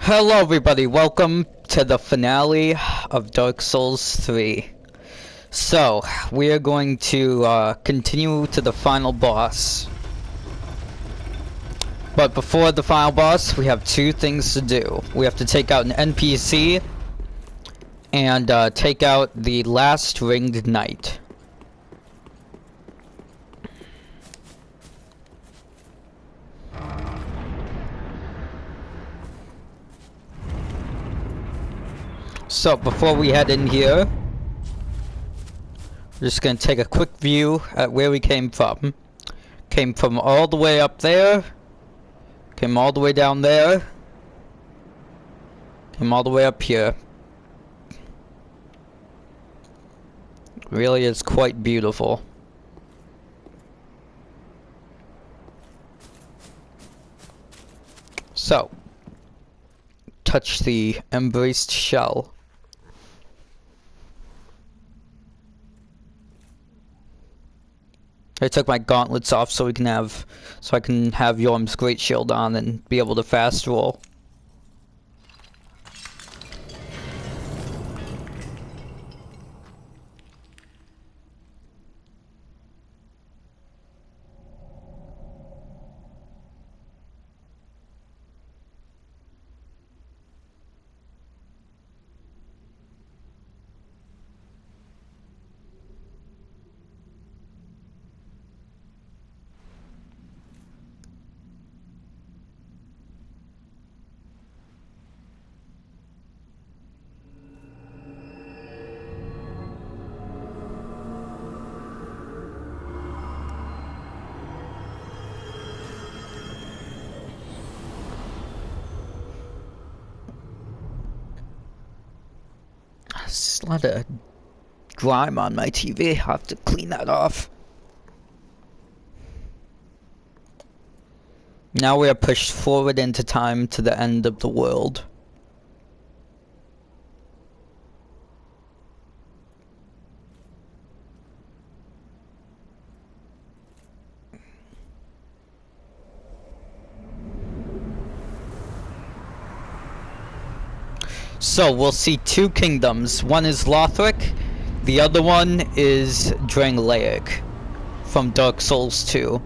Hello everybody, welcome to the finale of Dark Souls 3. So, we are going to continue to the final boss. But before the final boss, we have two things to do. We have to take out an NPC and take out the last ringed knight. So, before we head in here, we're just gonna take a quick view at where we came from. Came from all the way up there, came all the way down there, came all the way up here. Really is quite beautiful. So, touch the embraced shell. I took my gauntlets off so I can have Yorm's great shield on and be able to fast roll. There's a lot of grime on my TV. I'll have to clean that off. Now we are pushed forward into time to the end of the world. So we'll see two kingdoms. One is Lothric, the other one is Drangleic from Dark Souls 2.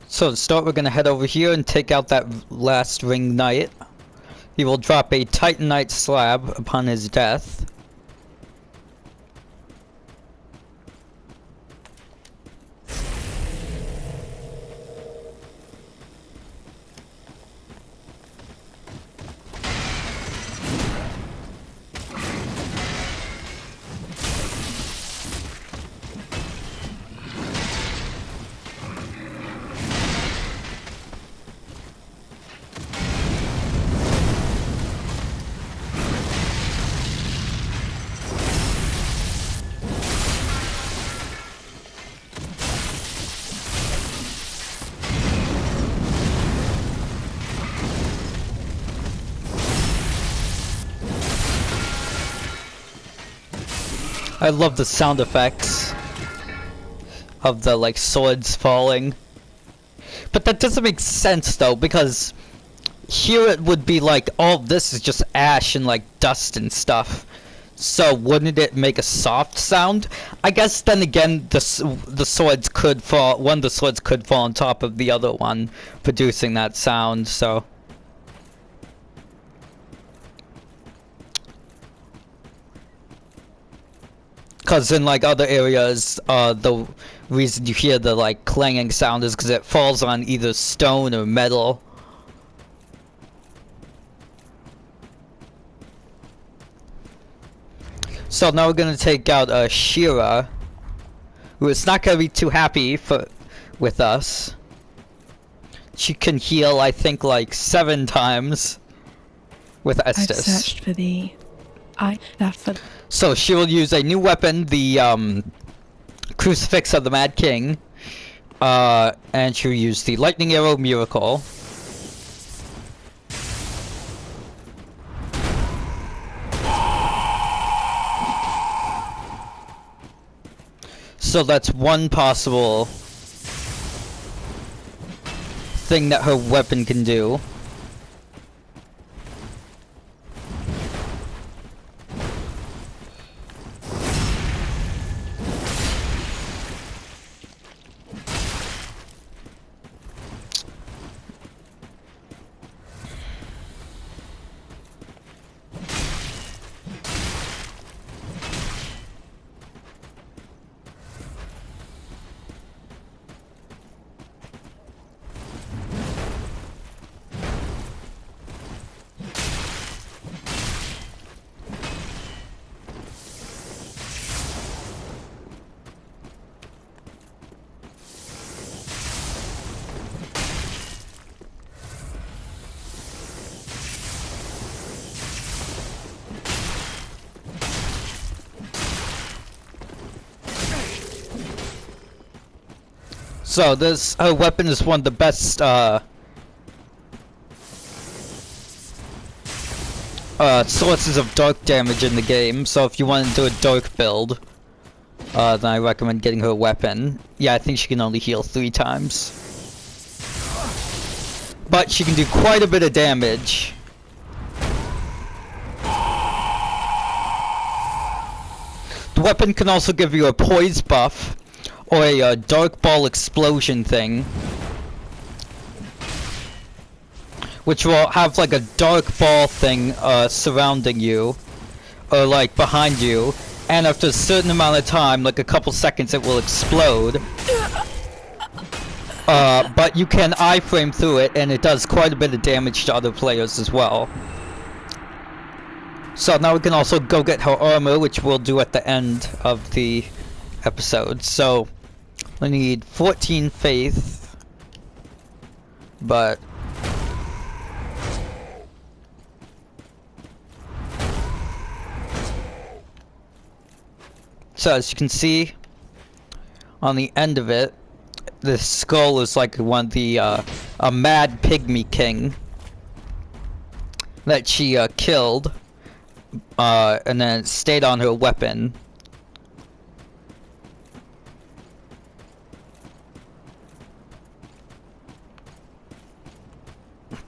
So to start, we're gonna head over here and take out that last ringed knight. He will drop a Titanite slab upon his death. I love the sound effects of the like swords falling. But that doesn't make sense though, because here it would be like all this is just ash and like dust and stuff. So wouldn't it make a soft sound? I guess then again the swords could fall, one of the swords could fall on top of the other one, producing that sound, so. Because in like other areas, the reason you hear the like clanging sound is because it falls on either stone or metal. So now we're gonna take out Shira, who is not gonna be too happy with us. She can heal, I think, like 7 times with Estus. I've searched for thee. So she will use a new weapon, the Crucifix of the Mad King, and she'll use the Lightning Arrow Miracle. So that's one possible thing that her weapon can do. So this her weapon is one of the best sources of dark damage in the game. So if you want to do a dark build, then I recommend getting her weapon. Yeah, I think she can only heal 3 times, but she can do quite a bit of damage. The weapon can also give you a poise buff, or a dark ball explosion thing, which will have like a dark ball thing surrounding you, or like behind you, and after a certain amount of time, like a couple seconds, it will explode. But you can iframe through it, and it does quite a bit of damage to other players as well. So now we can also go get her armor, which we'll do at the end of the episode. So I need 14 faith, but so as you can see on the end of it, the skull is like one of the a mad pygmy king that she killed, and then it stayed on her weapon.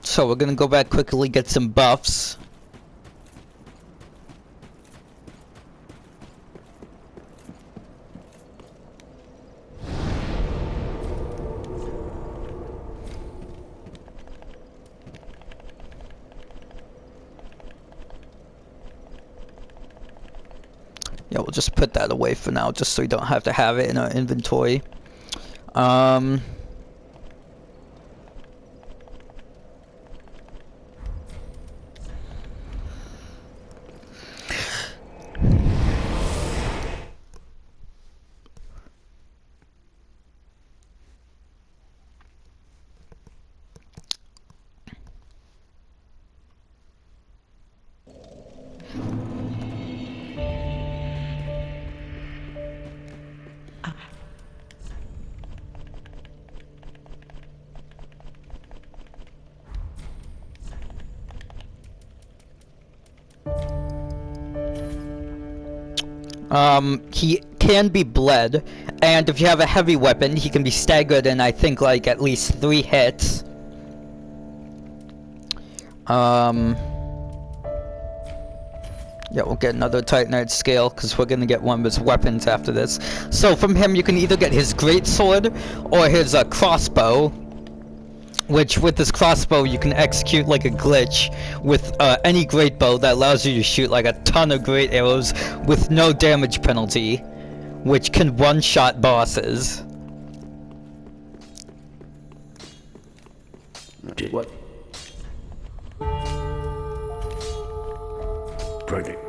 So we're gonna go back quickly, get some buffs. Yeah, we'll just put that away for now, just so we don't have to have it in our inventory. He can be bled, and if you have a heavy weapon, he can be staggered in, I think, like, at least 3 hits. Yeah, we'll get another Titanite scale, because we're gonna get one of his weapons after this. So from him, you can either get his greatsword, or his crossbow, which with this crossbow you can execute like a glitch with any great bow that allows you to shoot like a ton of great arrows with no damage penalty, which can one-shot bosses. What? Project.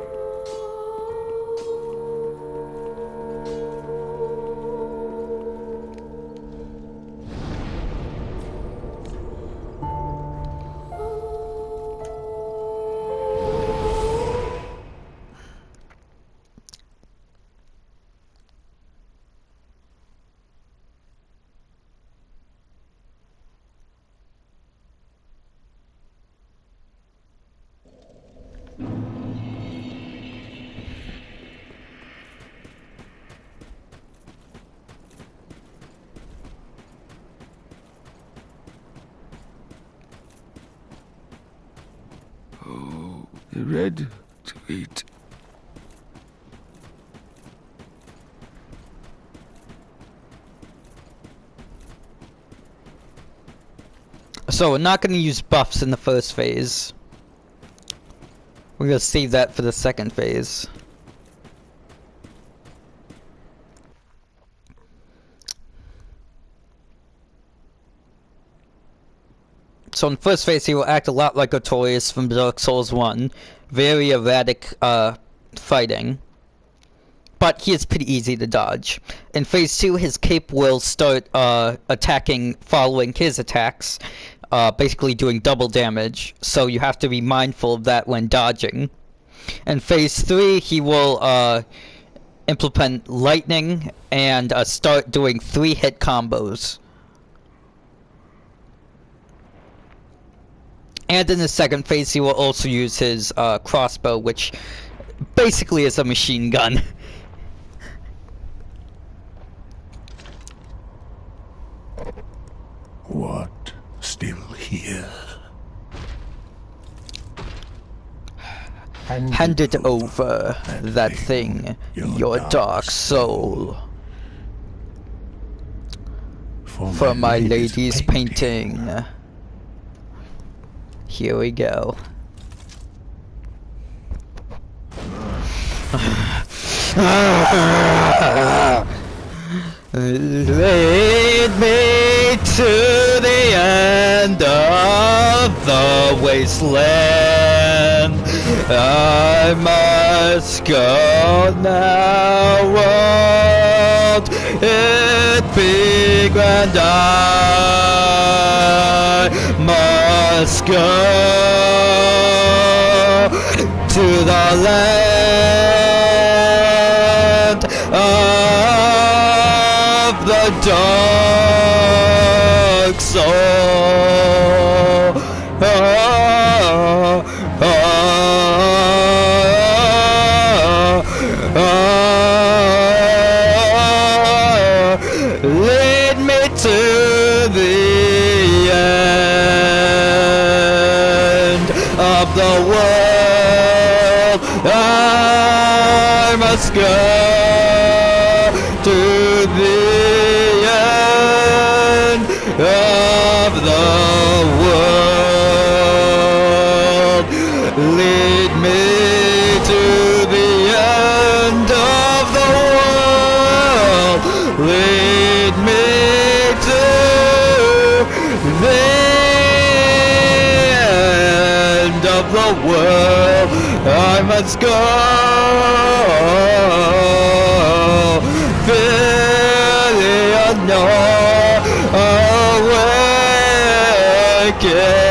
Red to eat. So we're not going to use buffs in the first phase. We're going to save that for the second phase. So in the first phase he will act a lot like Artorias from Dark Souls 1. Very erratic fighting. But he is pretty easy to dodge. In phase 2 his cape will start attacking following his attacks. Basically doing double damage, so you have to be mindful of that when dodging. In phase 3 he will implement lightning and start doing 3-hit combos. And in the second phase he will also use his crossbow, which basically is a machine gun. What? Still here? Hand it over, that thing, your dark soul. For my lady's painting. Here we go. Lead me to the end of the wasteland. I must go now, won't it be grand? I must go to the land of the dark soul. Lead me to the end of the world. I must go to the end of the world. Lead me to the end of the world. Lead me to the end of the world. I must go.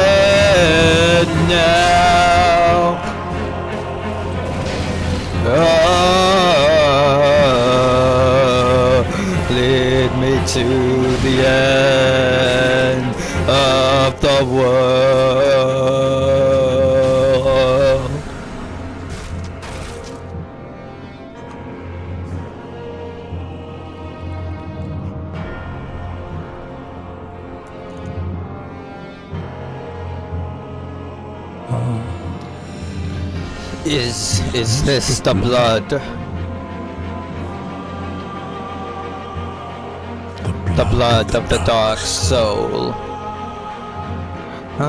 Awaken now. Lead me to the end of the world. Is this the blood? The blood of the dark soul. Of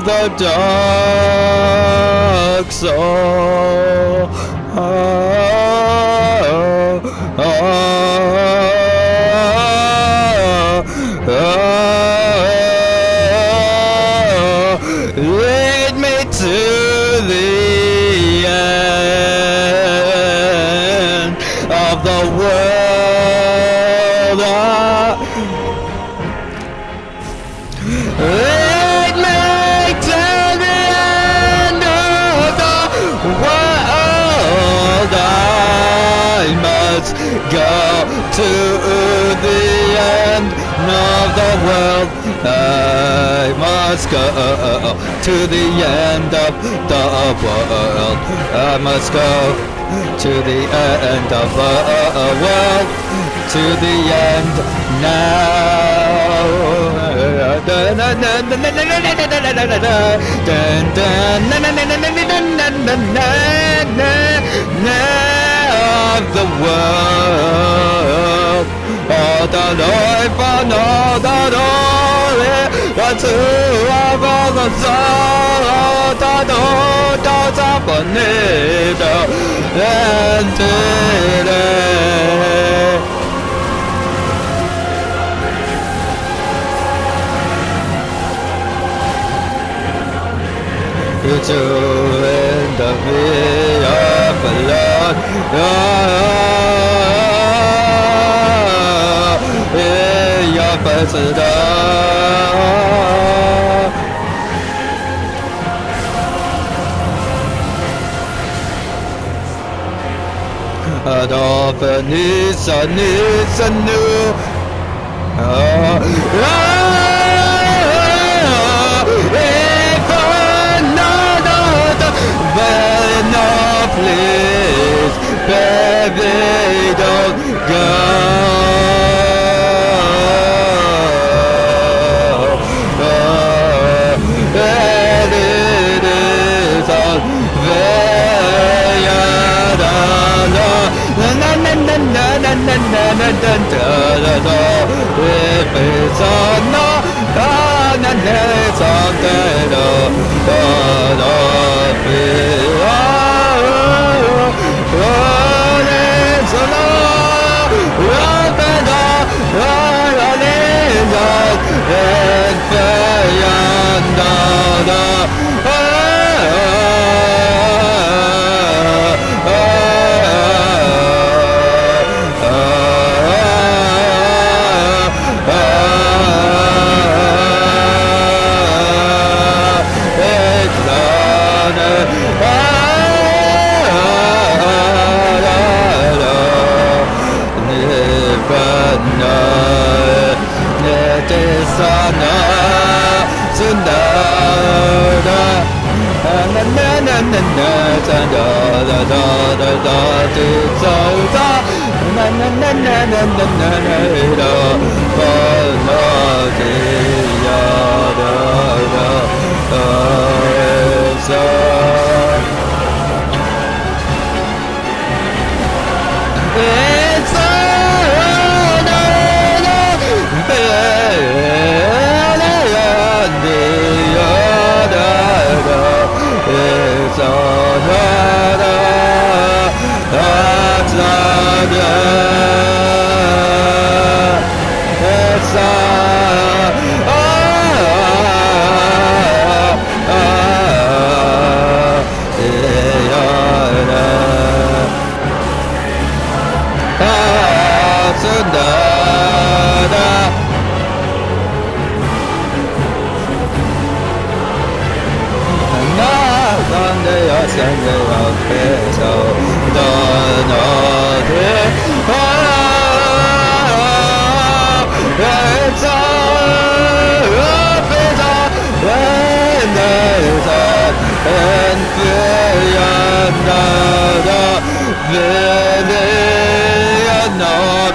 the dark soul. Lead me to the end of the world. Lead me to the end of the world. I must go to the end of the world. I must go to the end of the world. I must go to the end of the world. To the end now. of the world. All the life and all the glory, the two of all the soul, the daughters of a needle, and today. It's you in the way of the Lord. In your face, Adolphe needs a new. No, please, baby, don't go. And it is on if it's on no, it's on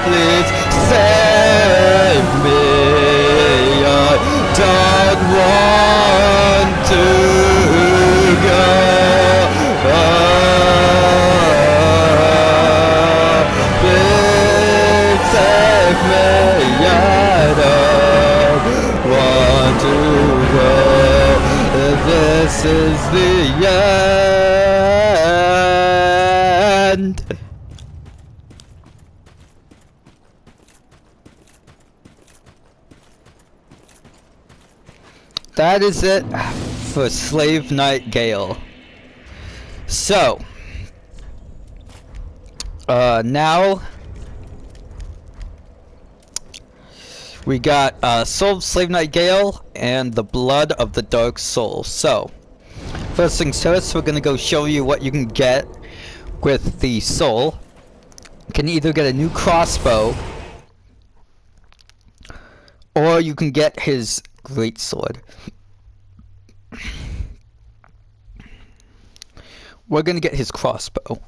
Please save me. I don't want to go. Please save me. I don't want to go. This is the end. That is it for Slave Knight Gael. So, now we got Soul of Slave Knight Gael and the Blood of the Dark Soul. So, first things first, we're gonna go show you what you can get with the soul. You can either get a new crossbow, or you can get his great sword. We're gonna get his crossbow.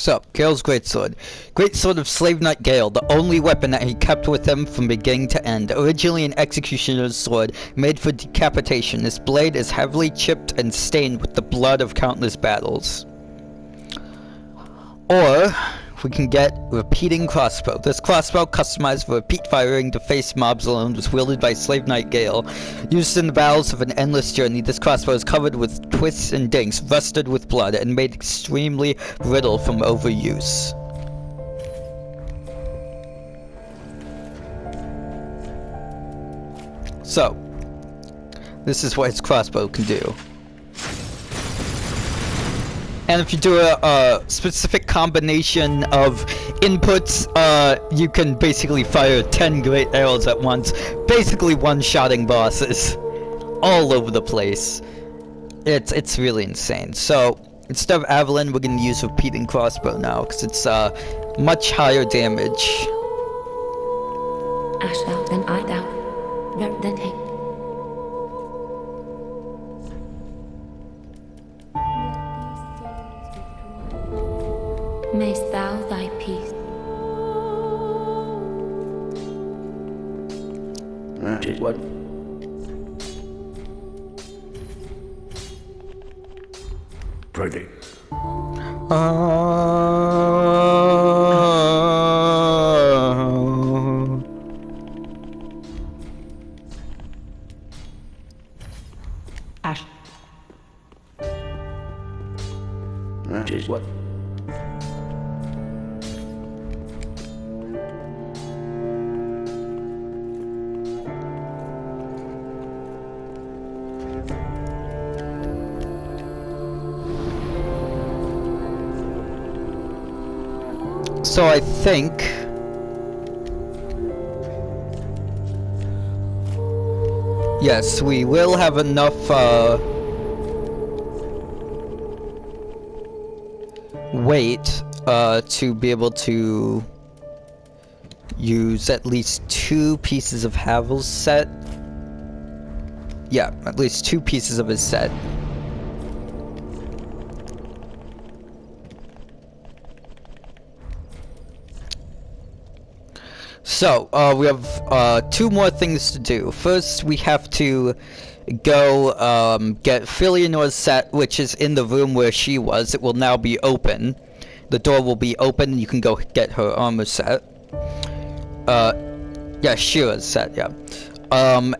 So, Gael's greatsword. Greatsword of Slave Knight Gael, the only weapon that he kept with him from beginning to end. Originally an executioner's sword, made for decapitation, this blade is heavily chipped and stained with the blood of countless battles. Or, we can get Repeating Crossbow. This crossbow, customized for repeat firing to face mobs alone, was wielded by Slave Knight Gael. Used in the battles of an endless journey, this crossbow is covered with twists and dinks, rusted with blood, and made extremely brittle from overuse. So, this is what his crossbow can do. And if you do a specific combination of inputs, you can basically fire 10 great arrows at once, basically one-shotting bosses all over the place. It's really insane. So instead of Avalon, we're gonna use Repeating Crossbow now because it's much higher damage. Ashdown and Idown, representing. Mayst thou thy peace. That is what? Pretty. Ash. That is what? So I think yes, we will have enough weight to be able to use at least 2 pieces of Havel's set. Yeah, at least 2 pieces of his set. So, we have 2 more things to do. First, we have to go get Philionor's set, which is in the room where she was. It will now be open. The door will be open, and you can go get her armor set. Yeah, Shira's set, yeah.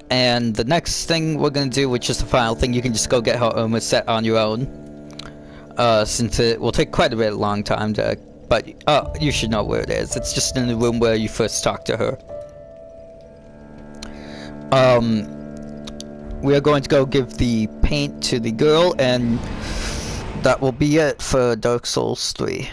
And the next thing we're gonna do, which is the final thing, you can just go get her armor set on your own. Since it will take quite a bit long time to... But, you should know where it is. It's just in the room where you first talked to her. We are going to go give the paint to the girl, and that will be it for Dark Souls 3.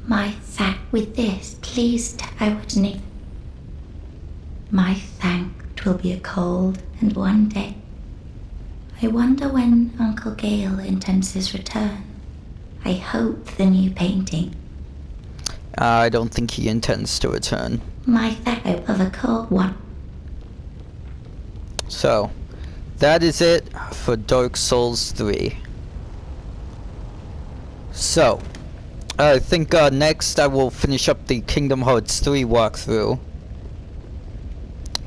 My thank with this, please, I would need. My thank 'twill be a cold and one day. I wonder when Uncle Gael intends his return. I hope the new painting. I don't think he intends to return. My thank of a cold one. So, that is it for Dark Souls 3. So, I think next I will finish up the Kingdom Hearts 3 walkthrough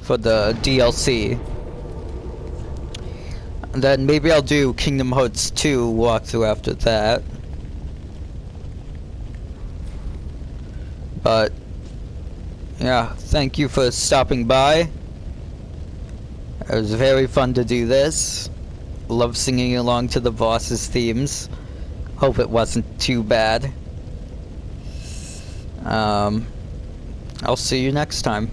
for the DLC. And then maybe I'll do Kingdom Hearts 2 walkthrough after that. But, yeah, thank you for stopping by. It was very fun to do this. Love singing along to the boss's themes. Hope it wasn't too bad. I'll see you next time.